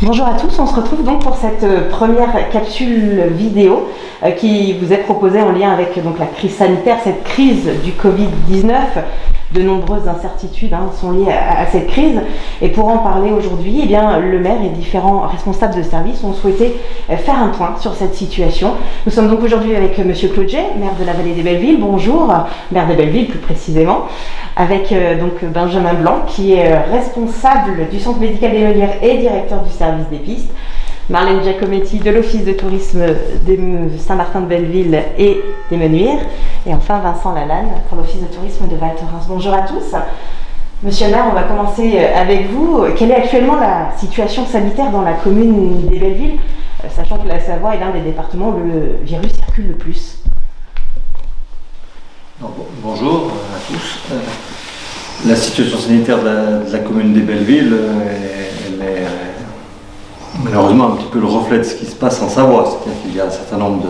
Bonjour à tous, on se retrouve donc pour cette première capsule vidéo qui vous est proposée en lien avec donc, la crise sanitaire, cette crise du Covid-19. De nombreuses incertitudes sont liées à cette crise. Et pour en parler aujourd'hui, eh bien, le maire et différents responsables de service ont souhaité faire un point sur cette situation. Nous sommes donc aujourd'hui avec M. Claude Jay, maire de la Vallée des Bellevilles. Bonjour, maire des Bellevilles plus précisément. Avec donc Benjamin Blanc qui est responsable du centre médical des Menuires et directeur du service des pistes. Marlène Giacometti de l'Office de tourisme de Saint-Martin de Belleville et des Menuires. Et enfin Vincent Lalanne pour l'Office de tourisme de Val Thorens. Bonjour à tous. Monsieur le maire, on va commencer avec vous. Quelle est actuellement la situation sanitaire dans la commune des Bellevilles, sachant que la Savoie est l'un des départements où le virus circule le plus? Bonjour à tous. La situation sanitaire de la commune des Bellevilles, elle est malheureusement un petit peu le reflet de ce qui se passe en Savoie. C'est-à-dire qu'il y a un certain nombre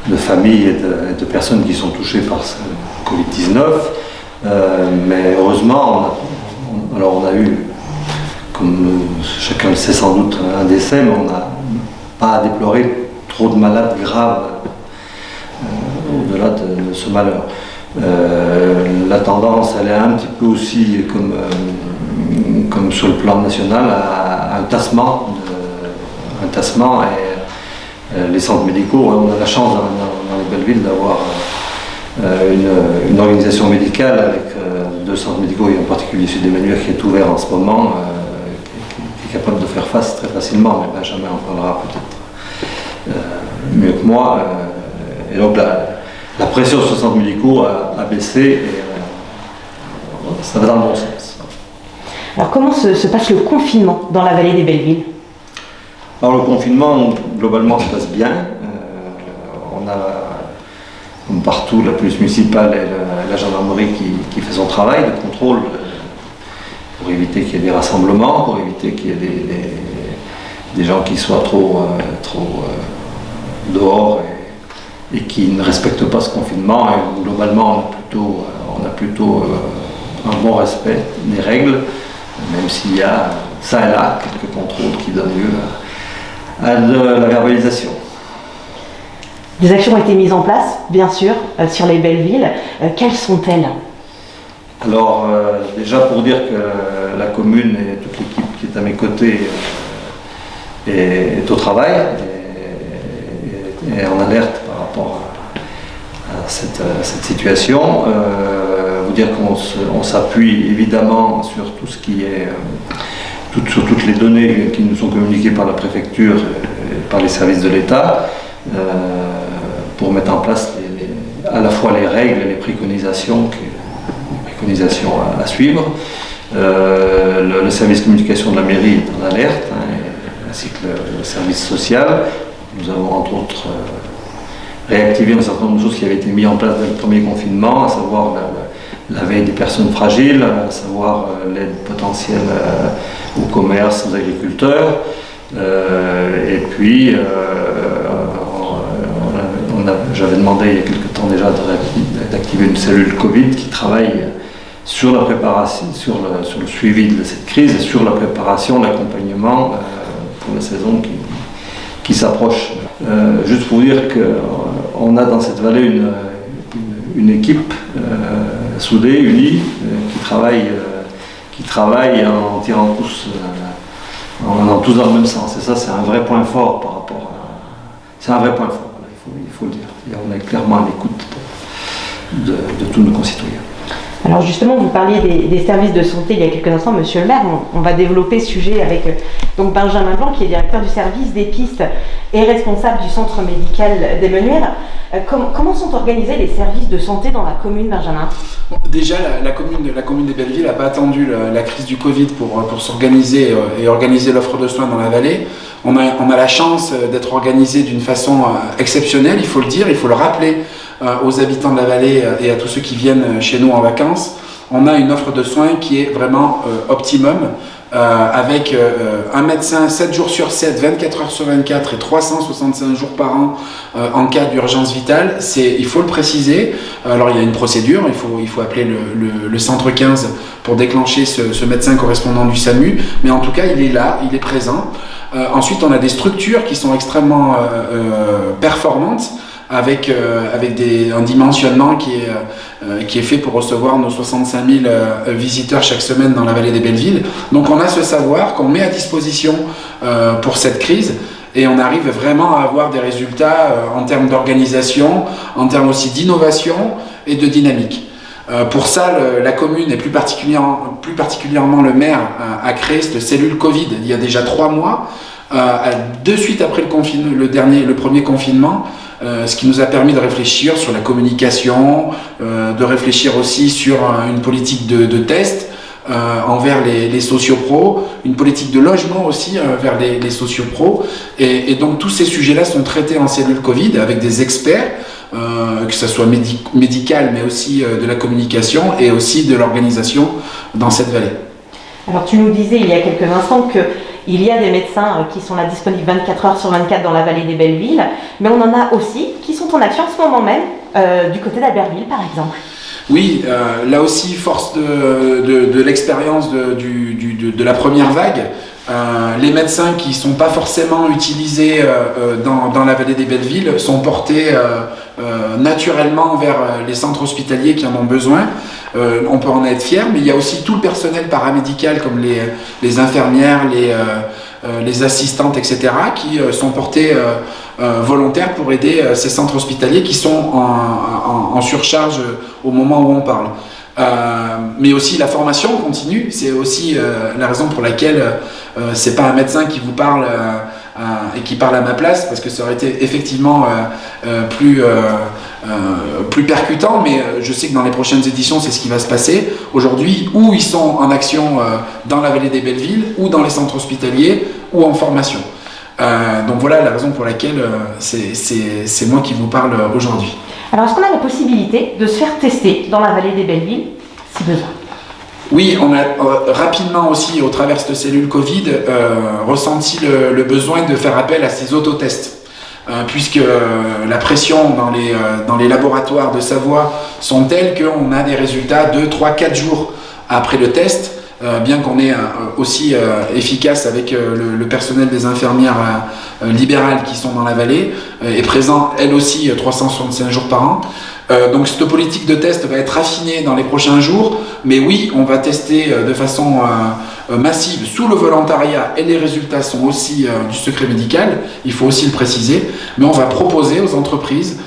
de familles et de personnes qui sont touchées par ce Covid-19. Mais heureusement, on a eu, comme chacun le sait sans doute, un décès, mais on n'a pas à déplorer trop de malades graves au-delà de ce malheur. La tendance, elle est un petit peu aussi, comme sur le plan national, à un tassement et les centres médicaux. On a la chance dans les Bellevilles d'avoir une organisation médicale avec deux centres médicaux, et en particulier celui des Menuires qui est ouvert en ce moment, qui est capable de faire face très facilement, mais Benjamin en parlera peut-être mieux que moi. Et donc la pression sur les centres médicaux a baissé et ça va dans le bon sens. Alors comment se passe le confinement dans la vallée des Bellevilles? Alors le confinement, globalement, se passe bien. On a, comme partout, la police municipale et la gendarmerie qui fait son travail de contrôle pour éviter qu'il y ait des rassemblements, pour éviter qu'il y ait des gens qui soient trop dehors et qui ne respectent pas ce confinement. Et globalement, on a plutôt un bon respect des règles, même s'il y a ça et là quelques contrôles qui donnent lieu à de la verbalisation. Des actions ont été mises en place, bien sûr, sur les Bellevilles. Quelles sont-elles? Alors, déjà pour dire que la commune et toute l'équipe qui est à mes côtés est au travail et en alerte par rapport à cette situation. Vous dire qu'on s'appuie évidemment sur tout ce qui est sur toutes les données qui nous sont communiquées par la préfecture et par les services de l'État pour mettre en place à la fois les règles et les préconisations à suivre. Le service communication de la mairie est en alerte, ainsi que le service social. Nous avons entre autres réactivé un certain nombre de choses qui avaient été mises en place dès le premier confinement, à savoir la veille des personnes fragiles, à savoir l'aide potentielle au commerce, aux agriculteurs. Et puis, j'avais demandé il y a quelque temps déjà d'activer une cellule Covid qui travaille sur la préparation, sur le suivi de cette crise et sur la préparation, l'accompagnement pour la saison qui s'approche. Juste pour vous dire qu'on a dans cette vallée une équipe soudée, unie, qui travaille en tirant tous dans le même sens. Et ça, c'est un vrai point fort par rapport à... C'est un vrai point fort, il faut le dire. Et on est clairement à l'écoute de tous nos concitoyens. Alors justement, vous parliez des services de santé il y a quelques instants, monsieur le maire. On va développer ce sujet avec donc Benjamin Blanc, qui est directeur du service des pistes et responsable du centre médical des Menuires. Comment sont organisés les services de santé dans la commune, Benjamin? Déjà, la commune des Bellevilles n'a pas attendu la crise du Covid pour s'organiser et organiser l'offre de soins dans la vallée. On a la chance d'être organisé d'une façon exceptionnelle, il faut le dire, il faut le rappeler aux habitants de la vallée et à tous ceux qui viennent chez nous en vacances. On a une offre de soins qui est vraiment optimum. avec un médecin 7 jours sur 7, 24 heures sur 24 et 365 jours par an en cas d'urgence vitale. Il faut le préciser. Alors il y a une procédure, il faut appeler le centre 15 pour déclencher ce médecin correspondant du SAMU, mais en tout cas il est là, il est présent. Ensuite on a des structures qui sont extrêmement performantes, avec un dimensionnement qui est fait pour recevoir nos 65 000 visiteurs chaque semaine dans la vallée des Bellevilles. Donc on a ce savoir qu'on met à disposition pour cette crise, et on arrive vraiment à avoir des résultats en termes d'organisation, en termes aussi d'innovation et de dynamique. Pour ça, la commune et plus particulièrement le maire a créé cette cellule Covid il y a déjà 3 mois, de suite après le premier confinement. Ce qui nous a permis de réfléchir sur la communication, de réfléchir aussi sur une politique de test envers les sociopros, une politique de logement aussi vers les sociopros. Et donc tous ces sujets-là sont traités en cellule Covid avec des experts, que ce soit médical, mais aussi de la communication et aussi de l'organisation dans cette vallée. Alors tu nous disais il y a quelques instants qu'il y a des médecins qui sont là disponibles 24 heures sur 24 dans la vallée des Bellevilles, mais on en a aussi qui sont en action en ce moment même du côté d'Albertville par exemple. Oui, là aussi, force de l'expérience de la première vague, les médecins qui ne sont pas forcément utilisés dans la vallée des Bellevilles sont portés naturellement vers les centres hospitaliers qui en ont besoin. On peut en être fier, mais il y a aussi tout le personnel paramédical comme les infirmières, les assistantes, etc., qui sont portés volontaires pour aider ces centres hospitaliers qui sont en surcharge au moment où on parle. Mais aussi la formation continue, c'est aussi la raison pour laquelle c'est pas un médecin qui vous parle et qui parle à ma place, parce que ça aurait été effectivement plus percutant, mais je sais que dans les prochaines éditions c'est ce qui va se passer. Aujourd'hui, où ils sont en action dans la vallée des Bellevilles, ou dans les centres hospitaliers, ou en formation. Donc voilà la raison pour laquelle c'est moi qui vous parle aujourd'hui. Alors est-ce qu'on a la possibilité de se faire tester dans la vallée des Bellevilles si besoin? Oui, on a rapidement aussi, au travers de cette cellule Covid, ressenti le besoin de faire appel à ces autotests. Puisque la pression dans les laboratoires de Savoie sont telles qu'on a des résultats 2, 3, 4 jours après le test, bien qu'on est aussi efficace avec le personnel des infirmières libérales qui sont dans la vallée, et présent elle aussi 365 jours par an. Donc cette politique de test va être affinée dans les prochains jours, mais oui, on va tester de façon massive sous le volontariat, et les résultats sont aussi du secret médical, il faut aussi le préciser, mais on va proposer aux entreprises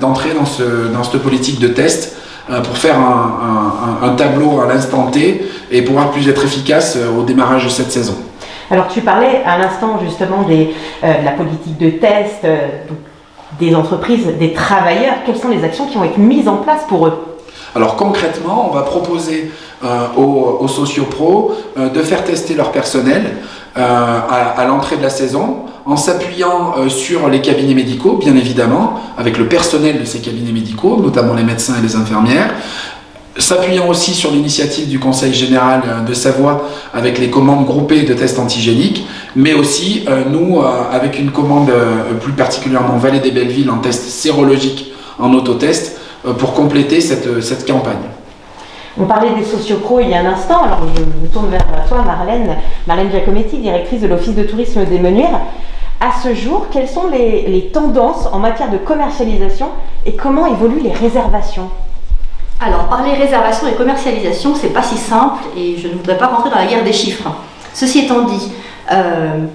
d'entrer dans cette politique de test pour faire un tableau à l'instant T et pouvoir plus être efficace au démarrage de cette saison. Alors tu parlais à l'instant justement de la politique de test, des entreprises, des travailleurs. Quelles sont les actions qui vont être mises en place pour eux? Alors concrètement, on va proposer aux sociopros de faire tester leur personnel à l'entrée de la saison, en s'appuyant sur les cabinets médicaux, bien évidemment, avec le personnel de ces cabinets médicaux, notamment les médecins et les infirmières, s'appuyant aussi sur l'initiative du Conseil général de Savoie avec les commandes groupées de tests antigéniques, mais aussi nous avec une commande plus particulièrement Vallée des Bellevilles en test sérologique en autotest pour compléter cette campagne. On parlait des sociopros il y a un instant, alors je me tourne vers toi Marlène Giacometti, directrice de l'Office de tourisme des Menuires. À ce jour, quelles sont les tendances en matière de commercialisation et comment évoluent les réservations? Alors, parler réservation et commercialisation, c'est pas si simple et je ne voudrais pas rentrer dans la guerre des chiffres. Ceci étant dit,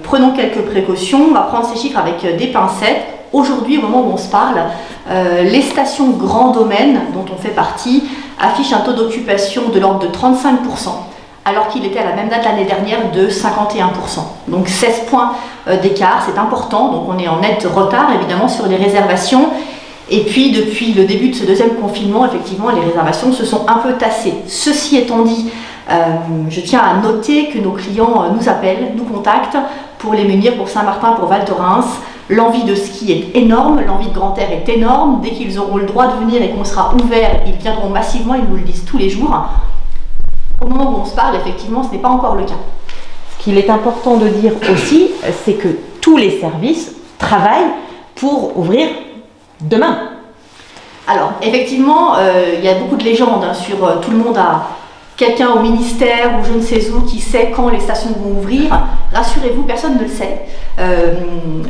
prenons quelques précautions, on va prendre ces chiffres avec des pincettes. Aujourd'hui, au moment où on se parle, les stations grand domaine, dont on fait partie, affichent un taux d'occupation de l'ordre de 35%, alors qu'il était à la même date l'année dernière de 51%. Donc 16 points d'écart, c'est important, donc on est en net retard évidemment sur les réservations. Et puis depuis le début de ce deuxième confinement, effectivement, les réservations se sont un peu tassées. Ceci étant dit, je tiens à noter que nos clients nous appellent, nous contactent pour les Menhirs, pour Saint-Martin, pour Val Thorens. L'envie de ski est énorme, l'envie de grand air est énorme. Dès qu'ils auront le droit de venir et qu'on sera ouvert, ils viendront massivement, ils nous le disent tous les jours. au moment où on se parle, effectivement, ce n'est pas encore le cas. Ce qu'il est important de dire aussi, c'est que tous les services travaillent pour ouvrir demain. Alors, effectivement, il y a beaucoup de légendes sur tout le monde a quelqu'un au ministère ou je ne sais où qui sait quand les stations vont ouvrir. Rassurez-vous, personne ne le sait.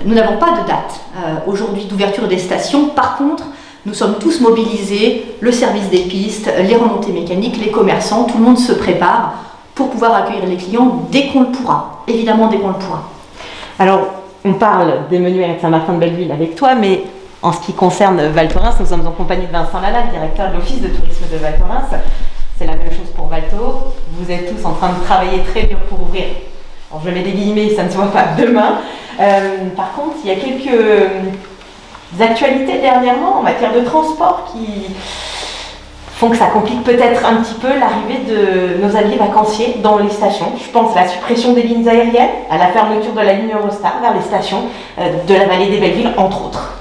Nous n'avons pas de date aujourd'hui d'ouverture des stations. Par contre, nous sommes tous mobilisés, le service des pistes, les remontées mécaniques, les commerçants, tout le monde se prépare pour pouvoir accueillir les clients dès qu'on le pourra. Évidemment, dès qu'on le pourra. Alors, on parle des menuiseries de Saint-Martin-de-Belleville avec toi, mais en ce qui concerne Val Thorens, nous sommes en compagnie de Vincent Lalanne, directeur de l'Office de tourisme de Val Thorens. C'est la même chose pour Valto. Vous êtes tous en train de travailler très dur pour ouvrir. Alors, je mets des guillemets, ça ne se voit pas demain. Par contre, il y a quelques actualités dernièrement en matière de transport qui font que ça complique peut-être un petit peu l'arrivée de nos alliés vacanciers dans les stations. Je pense à la suppression des lignes aériennes, à la fermeture de la ligne Eurostar vers les stations de la vallée des Bellevilles, entre autres.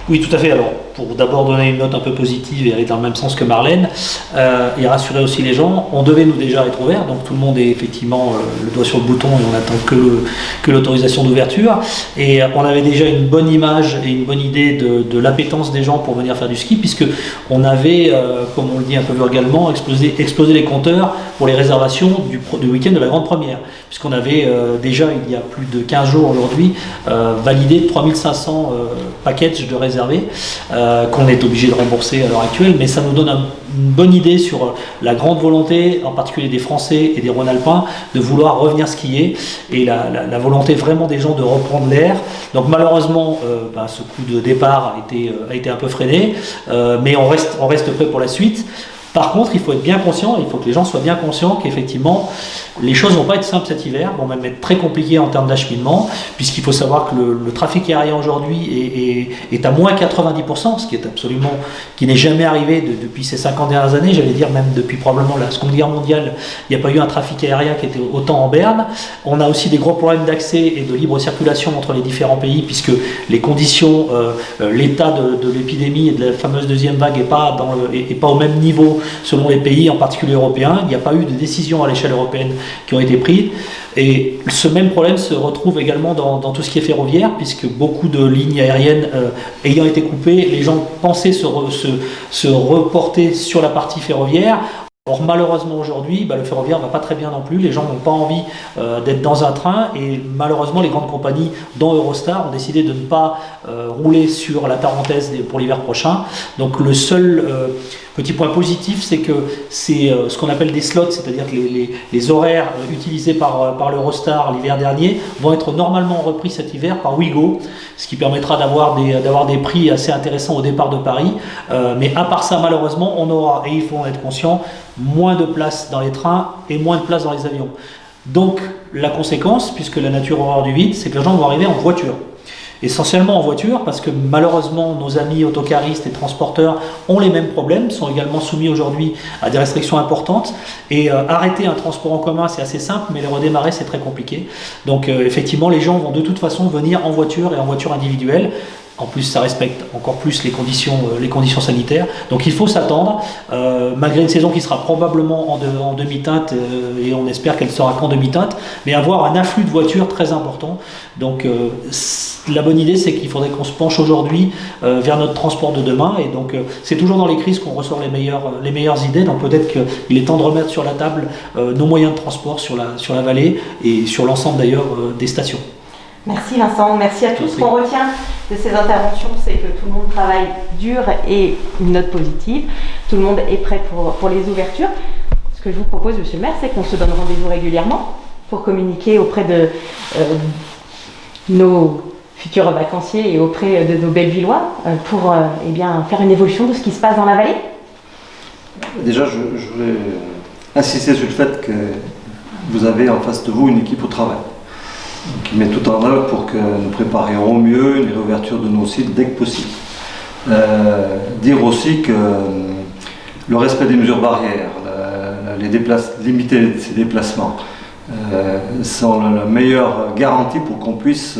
Oui, tout à fait. Alors, pour d'abord donner une note un peu positive et aller dans le même sens que Marlène, et rassurer aussi les gens, on devait nous déjà être ouverts, donc tout le monde est effectivement le doigt sur le bouton et on n'attend que l'autorisation d'ouverture. Et on avait déjà une bonne image et une bonne idée de l'appétence des gens pour venir faire du ski, puisque on avait, comme on le dit un peu vulgairement, explosé les compteurs pour les réservations du week-end de la grande première, puisqu'on avait déjà, il y a plus de 15 jours aujourd'hui, validé 3500 packages de réservés qu'on est obligé de rembourser à l'heure actuelle, mais ça nous donne une bonne idée sur la grande volonté, en particulier des Français et des Rhône-Alpins, de vouloir revenir skier et la volonté vraiment des gens de reprendre l'air. Donc malheureusement, ce coup de départ a été un peu freiné, mais on reste prêt pour la suite. Par contre, il faut être bien conscient, il faut que les gens soient bien conscients qu'effectivement, les choses ne vont pas être simples cet hiver, vont même être très compliquées en termes d'acheminement, puisqu'il faut savoir que le trafic aérien aujourd'hui est à moins 90%, qui n'est jamais arrivé depuis ces 50 dernières années, j'allais dire même depuis probablement la Seconde Guerre mondiale, il n'y a pas eu un trafic aérien qui était autant en berne. On a aussi des gros problèmes d'accès et de libre circulation entre les différents pays, puisque les conditions, l'état de l'épidémie et de la fameuse deuxième vague n'est pas au même niveau selon les pays, en particulier européens. Il n'y a pas eu de décision à l'échelle européenne qui ont été prises. Et ce même problème se retrouve également dans tout ce qui est ferroviaire, puisque beaucoup de lignes aériennes ayant été coupées, les gens pensaient se reporter sur la partie ferroviaire. Or malheureusement aujourd'hui, le ferroviaire ne va pas très bien non plus, les gens n'ont pas envie d'être dans un train et malheureusement les grandes compagnies dont Eurostar ont décidé de ne pas rouler sur la Tarentaise pour l'hiver prochain. Donc le seul petit point positif, c'est que c'est ce qu'on appelle des slots, c'est-à-dire que les horaires utilisés par l'Eurostar l'hiver dernier vont être normalement repris cet hiver par Ouigo, ce qui permettra d'avoir des prix assez intéressants au départ de Paris. Mais à part ça, malheureusement, on aura, et il faut en être conscient, moins de place dans les trains et moins de place dans les avions. Donc la conséquence, puisque la nature horreur du vide, c'est que les gens vont arriver en voiture. Essentiellement en voiture, parce que malheureusement nos amis autocaristes et transporteurs ont les mêmes problèmes, sont également soumis aujourd'hui à des restrictions importantes. Et arrêter un transport en commun, c'est assez simple, mais le redémarrer, c'est très compliqué. Donc effectivement, les gens vont de toute façon venir en voiture et en voiture individuelle. En plus, ça respecte encore plus les conditions sanitaires. Donc il faut s'attendre, malgré une saison qui sera probablement en demi-teinte, et on espère qu'elle sera qu'en demi-teinte, mais avoir un afflux de voitures très important. Donc la bonne idée, c'est qu'il faudrait qu'on se penche aujourd'hui vers notre transport de demain. Et donc c'est toujours dans les crises qu'on ressort les meilleures idées. Donc peut-être qu'il est temps de remettre sur la table nos moyens de transport sur la vallée et sur l'ensemble d'ailleurs des stations. Merci Vincent, merci à tous. Ce qu'on retient de ces interventions, c'est que tout le monde travaille dur et une note positive. Tout le monde est prêt pour les ouvertures. Ce que je vous propose, monsieur le maire, c'est qu'on se donne rendez-vous régulièrement pour communiquer auprès de nos futurs vacanciers et auprès de nos Bellevillois pour faire une évolution de ce qui se passe dans la vallée. Déjà, je voulais insister sur le fait que vous avez en face de vous une équipe au travail qui met tout en œuvre pour que nous préparions au mieux une réouverture de nos sites dès que possible. Dire aussi que le respect des mesures barrières, limiter ces déplacements, sont la meilleure garantie pour qu'on puisse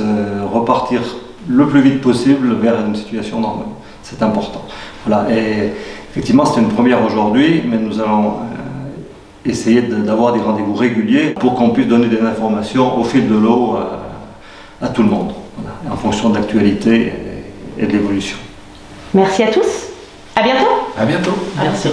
repartir le plus vite possible vers une situation normale. C'est important. Voilà. Et effectivement, c'est une première aujourd'hui, mais nous allons essayer d'avoir des rendez-vous réguliers pour qu'on puisse donner des informations au fil de l'eau à tout le monde, voilà, en fonction de l'actualité et de l'évolution. Merci à tous. À bientôt. À bientôt. Merci.